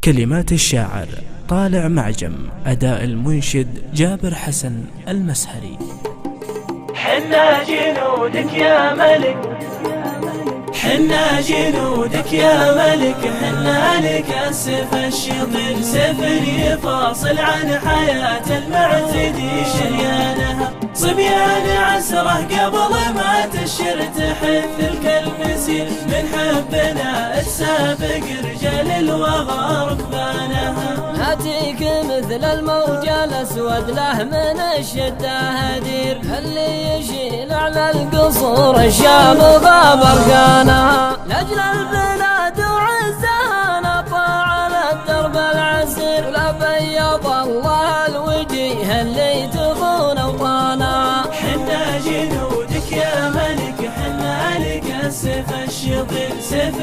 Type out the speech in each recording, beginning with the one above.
كلمات الشاعر طالع معجم، أداء المنشد جابر حسن المسهري. حنا جنودك يا ملك، حنا جنودك يا ملك، حنا لك السيف الشطير، سيف يفاصل عن حياة المعتدي شريانها، صبيان عسره قبل ما تشر تحث الكلمسير، من حبنا تسابق رجال الوغى ركبانها، ناتيك مثل الموج الاسود له من الشده هدير، اللي يشيل على القصور الشام غاب اركانها، لاجل البلاد وعزها نطاع على الدرب العسير، لا بيض الله الوجيه اللي تخون اوطانها. حنا جنودك يا ملك، حنا لك السيف الشطير، سيف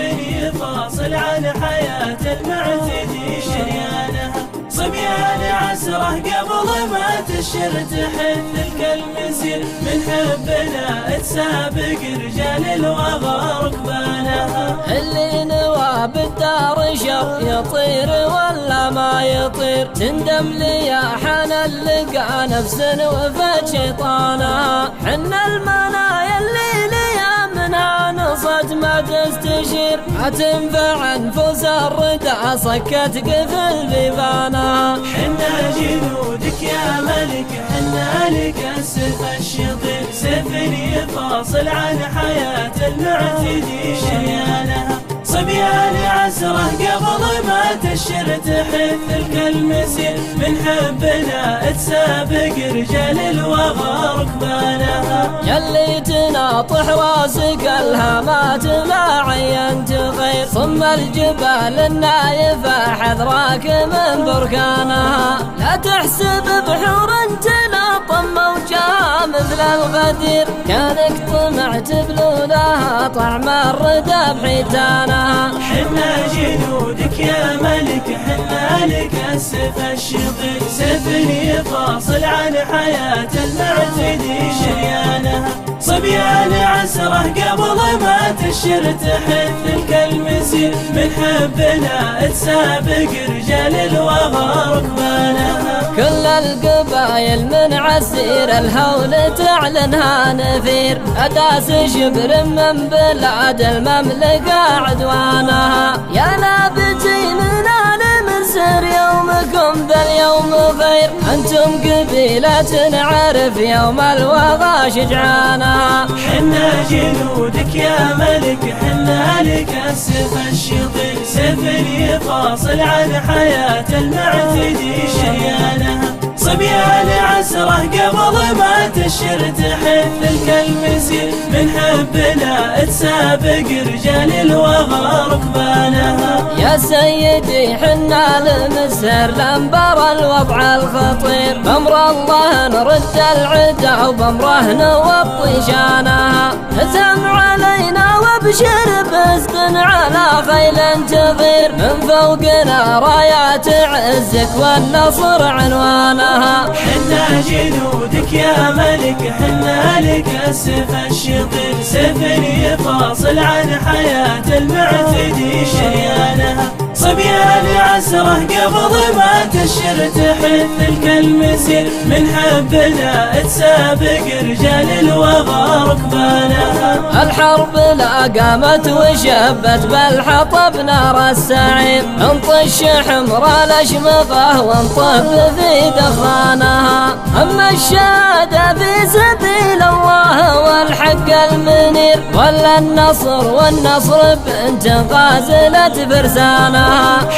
يفاصل عن حياة المعتدي شريانها، صبيان عسره قبل ما تشر تحث الكلمسير، من حبنا تسابق رجال الوغى ركبانها، اللي نوى بالدار شر يطير ولا ما يطير، تندم لي يا حن اللقى نفس وفت شيطانها، حنا المنايا اللي ليا منها نصت ما تستشير، ما تنفع انفس الردى صكت قفل بيبانها. حنا جنودك يا ملك، حنا لك السيف الشطير، سيف يفاصل عن حياة المعتدي شريانها، صبيان عسره قبل ما تشر تحث الكلمسير، من حبنا تسابق رجال الوغى ركبانها، يلي تناطح راسك الهامات ما عينت غير، ثم الجبال النايفة حذراك من بركانها، لا تحسب بحور تناطم موجها مثل الغدير، كانك طمعت بلولها طعم الردى بحيتانها. حنا جنودك يا ملك، حنا لك السيف الشطير، سيف يفاصل عن حياة المعتدي شريانها، صبيان عسره قبل ما تشر تحث الكلمسير، من حبنا تسابق رجال الوغى ركبانها، كل القبايل من عسير الهول تعلنها نفير، أداس شبر من بلاد المملكة عدوانها، يا نابتي من آل مصر يومكم ذا اليوم خير، أنتم قبيلة نعرف يوم الوغى شجعانها. حنا جنودك يا ملك، حنا لك السيف الشطير، سيف يفاصل عن حياة المعتدي شريانها، صبيان عسره قبل ما تشر تحث الكلمسير، من حبنا تسابق رجال الوغى ركبانها. يا سيدي حنا لمسهر لنبر الوضع الخطير، بأمر الله نرد العدا وبأمره نوطي شانها، ازم علينا وابشر بسد على خيل تغير، من فوقنا رايات عزك والنصر عنوانها. حنا جنودك يا ملك، حنا لك السيف الشطير، سيف يفاصل عن حياة المعتدي شريانها، صبيان عسره قبل ما تشر تحث الكلمسير، من حبنا تسابق رجال الوغى ركبانها. الحرب لا قامت وشبت بالحطب نار السعير، انطش حمر الاشمغه وانطب في دخانها، اما الشهاده في سبيل الله والحق المنير، ولا النصر والنصر بنت غازلة فرسانها.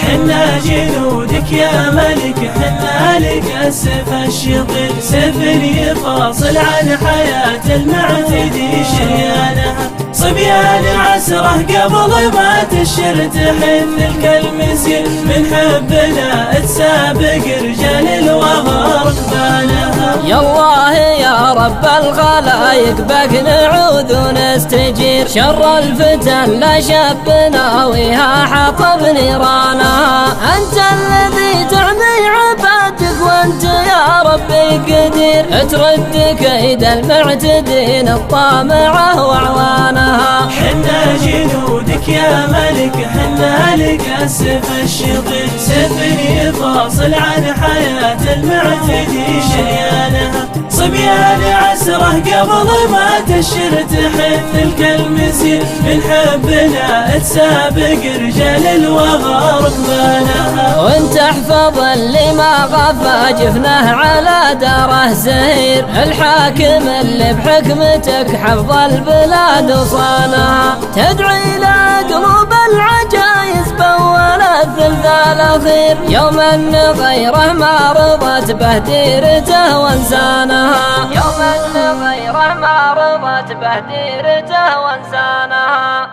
حنا جنودك يا ملك، حنا لك السيف الشطير، سيف يفاصل عن حياة المعتدي شريانها، صبيان عسره قبل ما تشر تحث الكلمسير، من حبنا تسابق رجال الوغى ركبانها. يا الله يا رب الخلايق بك نعوذ ونستجير، شر الفتن لا شاب ناويها حطب نيرانها، أنت الذي تعمي عبادك وأنت يا ربي قدير، ترد كيد المعتدين الطامعة وعوانها. حنا جنودك يا ملك، حنا لك السيف الشطير، سفر يفاصل عن حياة المعتدي شريانها. صبيان عسره قبل ما تشر تحث الكلمسير من حبنا تسابق رجال الوغى ركبانها. وانت احفظ اللي ما غفى جفنه على داره زهير الحاكم اللي بحكمتك حفظ البلاد وصانها. تدعي لقلوب العجايز بول الثلث الاخير يوم ان غيره ما رضت به ديرته وانسانها. يوم ان غيره ما رضت به ديرته وانسانها.